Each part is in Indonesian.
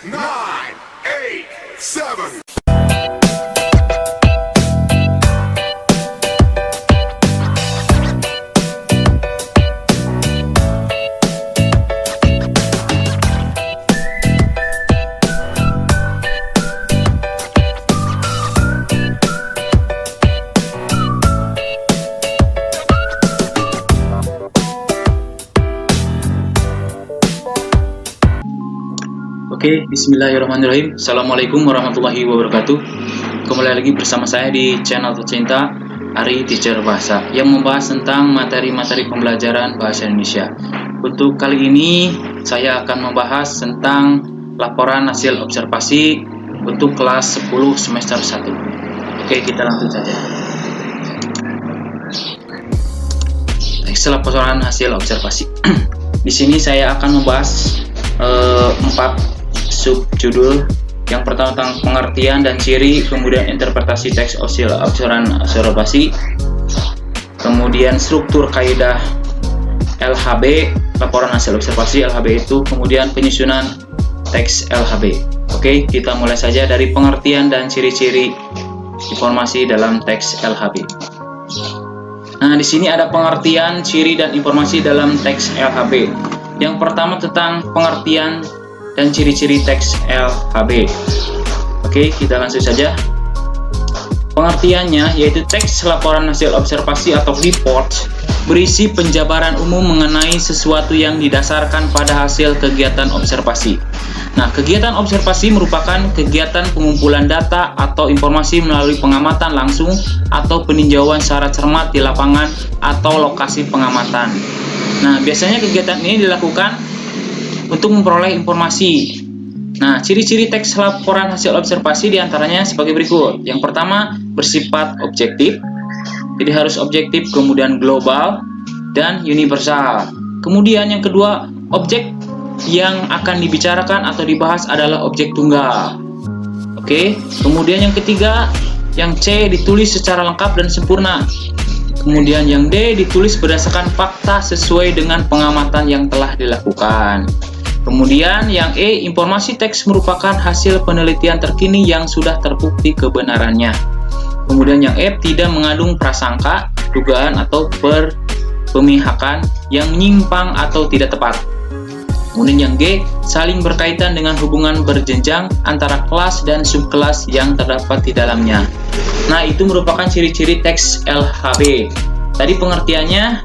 nine, eight, seven. Oke, bismillahirrahmanirrahim. Assalamualaikum warahmatullahi wabarakatuh. Kembali lagi bersama saya di channel tercinta Ari Teacher Bahasa yang membahas tentang materi-materi pembelajaran bahasa Indonesia. Untuk kali ini saya akan membahas tentang laporan hasil observasi untuk kelas 10 semester 1. Oke, kita langsung saja. Teks laporan hasil observasi. Di sini saya akan membahas 4 subjudul. Yang pertama tentang pengertian dan ciri, kemudian interpretasi teks laporan observasi, kemudian struktur kaidah LHB, laporan hasil observasi LHB itu, kemudian penyusunan teks LHB. Oke, kita mulai saja dari pengertian dan ciri-ciri informasi dalam teks LHB. Nah, di sini ada pengertian, ciri, dan informasi dalam teks LHB. Yang pertama tentang pengertian dan ciri-ciri teks LHB. Oke, kita langsung saja. Pengertiannya yaitu teks laporan hasil observasi atau report berisi penjabaran umum mengenai sesuatu yang didasarkan pada hasil kegiatan observasi. Nah, kegiatan observasi merupakan kegiatan pengumpulan data atau informasi melalui pengamatan langsung atau peninjauan secara cermat di lapangan atau lokasi pengamatan. Nah, biasanya kegiatan ini dilakukan untuk memperoleh informasi. Nah, ciri-ciri teks laporan hasil observasi diantaranya sebagai berikut. Yang pertama, bersifat objektif. Jadi harus objektif, kemudian global, dan universal. Kemudian yang kedua, objek yang akan dibicarakan atau dibahas adalah objek tunggal. Oke, kemudian yang ketiga, yang C ditulis secara lengkap dan sempurna. Kemudian yang D ditulis berdasarkan fakta sesuai dengan pengamatan yang telah dilakukan. Kemudian yang E, informasi teks merupakan hasil penelitian terkini yang sudah terbukti kebenarannya. Kemudian yang F, tidak mengandung prasangka, dugaan, atau pemihakan yang menyimpang atau tidak tepat. Kemudian yang G, saling berkaitan dengan hubungan berjenjang antara kelas dan subkelas yang terdapat di dalamnya. Nah, itu merupakan ciri-ciri teks LHB. Tadi pengertiannya,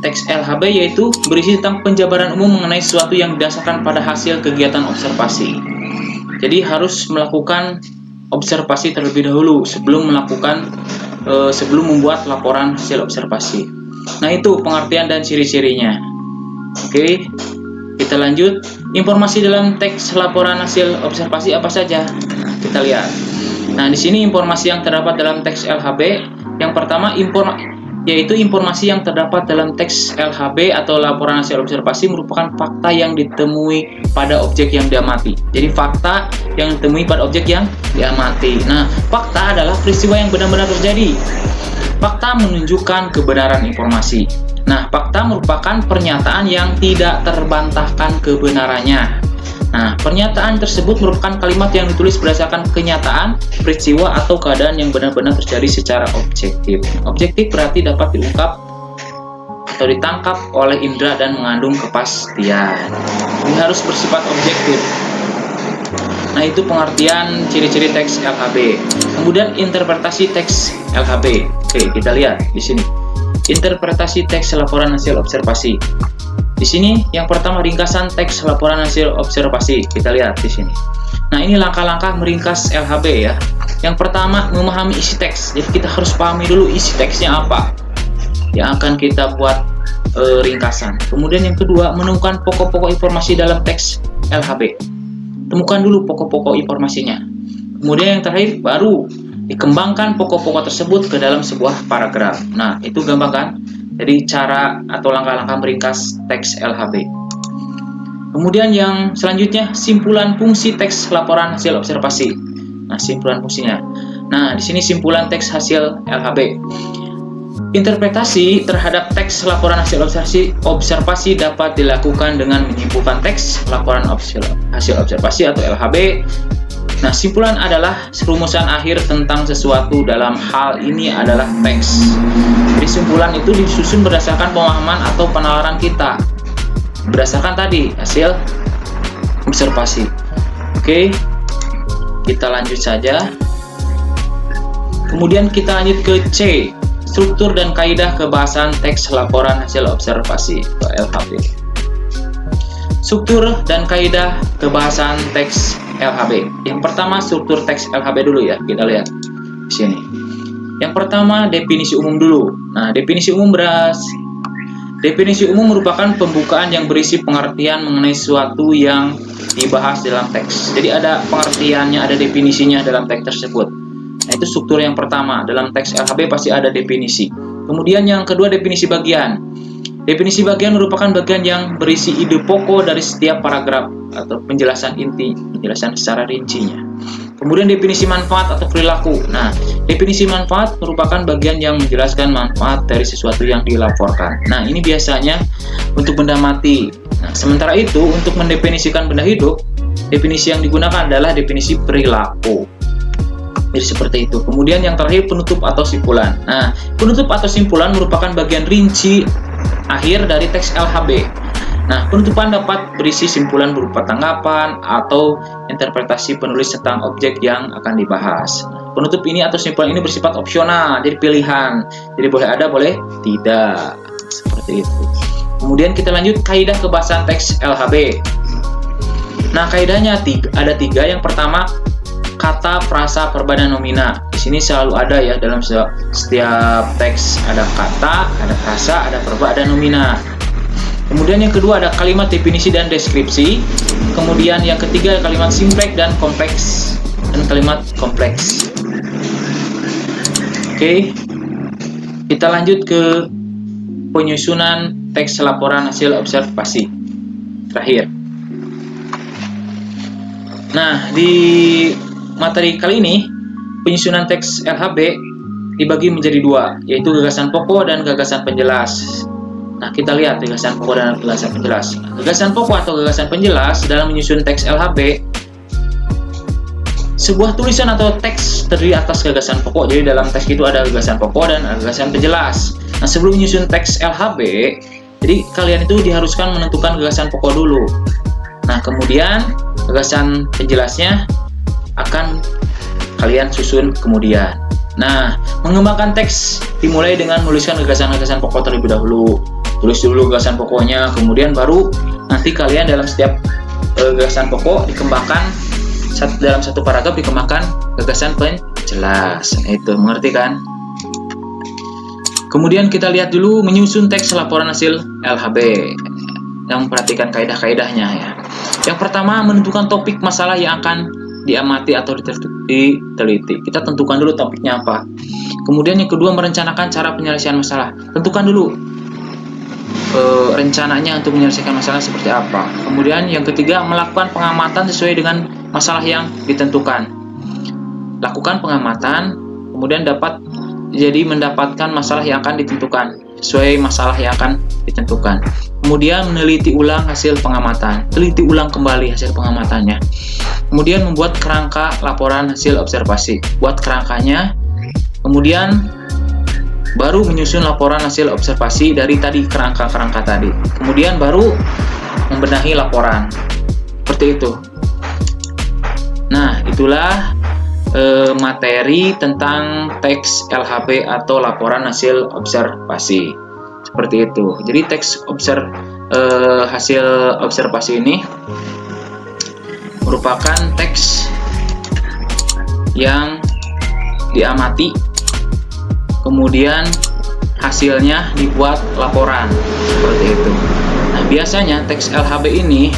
teks LHB yaitu berisi tentang penjabaran umum mengenai sesuatu yang didasarkan pada hasil kegiatan observasi. Jadi harus melakukan observasi terlebih dahulu sebelum membuat laporan hasil observasi. Nah, itu pengertian dan ciri-cirinya. Oke, kita lanjut. Informasi dalam teks laporan hasil observasi apa saja? Nah, kita lihat. Nah, di sini informasi yang terdapat dalam teks LHB. Yang pertama, yaitu informasi yang terdapat dalam teks LHB atau laporan hasil observasi merupakan fakta yang ditemui pada objek yang diamati. Jadi fakta yang ditemui pada objek yang diamati. Nah, fakta adalah peristiwa yang benar-benar terjadi. Fakta menunjukkan kebenaran informasi. Nah, fakta merupakan pernyataan yang tidak terbantahkan kebenarannya. Nah, pernyataan tersebut merupakan kalimat yang ditulis berdasarkan kenyataan, peristiwa, atau keadaan yang benar-benar terjadi secara objektif. Objektif berarti dapat diungkap atau ditangkap oleh indera dan mengandung kepastian. Ini harus bersifat objektif. Nah, itu pengertian ciri-ciri teks LHB. Kemudian interpretasi teks LHB. Oke, kita lihat di sini. Interpretasi teks laporan hasil observasi. Di sini yang pertama ringkasan teks laporan hasil observasi. Kita lihat di sini. Nah, ini langkah-langkah meringkas LHB ya. Yang pertama, memahami isi teks. Jadi kita harus pahami dulu isi teksnya apa yang akan kita buat ringkasan. Kemudian yang kedua, menemukan pokok-pokok informasi dalam teks LHB. Temukan dulu pokok-pokok informasinya. Kemudian yang terakhir, baru dikembangkan pokok-pokok tersebut ke dalam sebuah paragraf. Nah, itu gampang kan? Jadi cara atau langkah-langkah meringkas teks LHB. Kemudian yang selanjutnya, simpulan fungsi teks laporan hasil observasi. Nah, simpulan fungsinya. Nah, di sini simpulan teks hasil LHB. Interpretasi terhadap teks laporan hasil observasi dapat dilakukan dengan menyimpulkan teks laporan hasil observasi atau LHB. Nah, simpulan adalah rumusan akhir tentang sesuatu, dalam hal ini adalah teks. Jadi simpulan itu disusun berdasarkan pemahaman atau penalaran kita, berdasarkan tadi hasil observasi. Oke, kita lanjut saja. Kemudian kita lanjut ke C, struktur dan kaidah kebahasan teks laporan hasil observasi atau LHB. Struktur dan kaidah kebahasan teks LHB. Yang pertama struktur teks LHB dulu ya, kita lihat di sini. Yang pertama definisi umum dulu. Nah, definisi umum merupakan pembukaan yang berisi pengertian mengenai sesuatu yang dibahas dalam teks. Jadi ada pengertiannya, ada definisinya dalam teks tersebut. Nah, itu struktur yang pertama. Dalam teks LHB pasti ada definisi. Kemudian yang kedua definisi bagian. Definisi bagian merupakan bagian yang berisi ide pokok dari setiap paragraf atau penjelasan inti, penjelasan secara rincinya. Kemudian definisi manfaat atau perilaku. Nah, definisi manfaat merupakan bagian yang menjelaskan manfaat dari sesuatu yang dilaporkan. Nah, ini biasanya untuk benda mati. Nah, sementara itu untuk mendefinisikan benda hidup, definisi yang digunakan adalah definisi perilaku. Jadi seperti itu. Kemudian yang terakhir penutup atau simpulan. Nah, penutup atau simpulan merupakan bagian rinci akhir dari teks LHB. Nah, penutupan dapat berisi simpulan berupa tanggapan atau interpretasi penulis tentang objek yang akan dibahas. Penutup ini atau simpulan ini bersifat opsional, jadi pilihan. Jadi boleh ada, boleh tidak. Seperti itu. Kemudian kita lanjut kaidah kebahasan teks LHB. Nah, kaidahnya ada tiga. Yang pertama, kata, frasa, verba, dan nomina. Di sini selalu ada ya dalam setiap teks, ada kata, ada frasa, ada verba, ada nomina. Kemudian yang kedua ada kalimat definisi dan deskripsi. Kemudian yang ketiga kalimat simpleks dan kompleks dan kalimat kompleks. Oke, kita lanjut ke penyusunan teks laporan hasil observasi terakhir. Nah, di materi kali ini, penyusunan teks LHB dibagi menjadi dua, yaitu gagasan pokok dan gagasan penjelas. Nah, kita lihat gagasan pokok dan gagasan penjelas. Gagasan pokok atau gagasan penjelas dalam menyusun teks LHB, sebuah tulisan atau teks terdiri atas gagasan pokok. Jadi dalam teks itu ada gagasan pokok dan gagasan penjelas. Nah, sebelum menyusun teks LHB, jadi kalian itu diharuskan menentukan gagasan pokok dulu. Nah, kemudian gagasan penjelasnya akan kalian susun kemudian. Nah, mengembangkan teks dimulai dengan menuliskan gagasan-gagasan pokok terlebih dahulu. Tulis dulu gagasan pokoknya, kemudian baru nanti kalian dalam setiap gagasan pokok dikembangkan dalam satu paragraf dikembangkan gagasan penjelas. Itu mengerti kan? Kemudian kita lihat dulu menyusun teks laporan hasil LHB. Yang memperhatikan kaidah-kaidahnya ya. Yang pertama, menentukan topik masalah yang akan diamati atau diteliti. Kita tentukan dulu topiknya apa. Kemudian yang kedua, merencanakan cara penyelesaian masalah. Tentukan dulu rencananya untuk menyelesaikan masalah seperti apa. Kemudian yang ketiga, melakukan pengamatan sesuai dengan masalah yang ditentukan. Lakukan pengamatan, kemudian mendapatkan masalah yang akan ditentukan sesuai masalah yang akan ditentukan. Kemudian meneliti ulang hasil pengamatan, teliti ulang kembali hasil pengamatannya. Kemudian membuat kerangka laporan hasil observasi, buat kerangkanya. Kemudian baru menyusun laporan hasil observasi dari tadi kerangka-kerangka tadi. Kemudian baru membenahi laporan. Seperti itu. Nah, itulah materi tentang teks LHB atau laporan hasil observasi. Seperti itu. Jadi teks hasil observasi ini merupakan teks yang diamati, kemudian hasilnya dibuat laporan. Seperti itu. Nah, biasanya teks LHB ini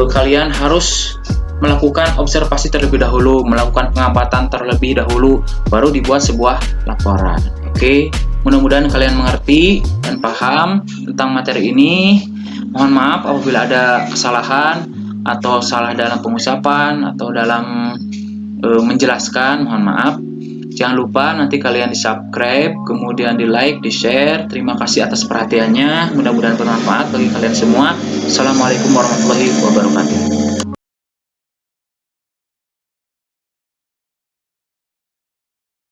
kalian harus melakukan observasi terlebih dahulu, melakukan pengamatan terlebih dahulu, baru dibuat sebuah laporan. Oke, mudah-mudahan kalian mengerti dan paham tentang materi ini. Mohon maaf apabila ada kesalahan atau salah dalam pengucapan atau dalam menjelaskan, mohon maaf. Jangan lupa nanti kalian di-subscribe, kemudian di-like, di-share. Terima kasih atas perhatiannya. Mudah-mudahan bermanfaat bagi kalian semua. Assalamualaikum warahmatullahi wabarakatuh.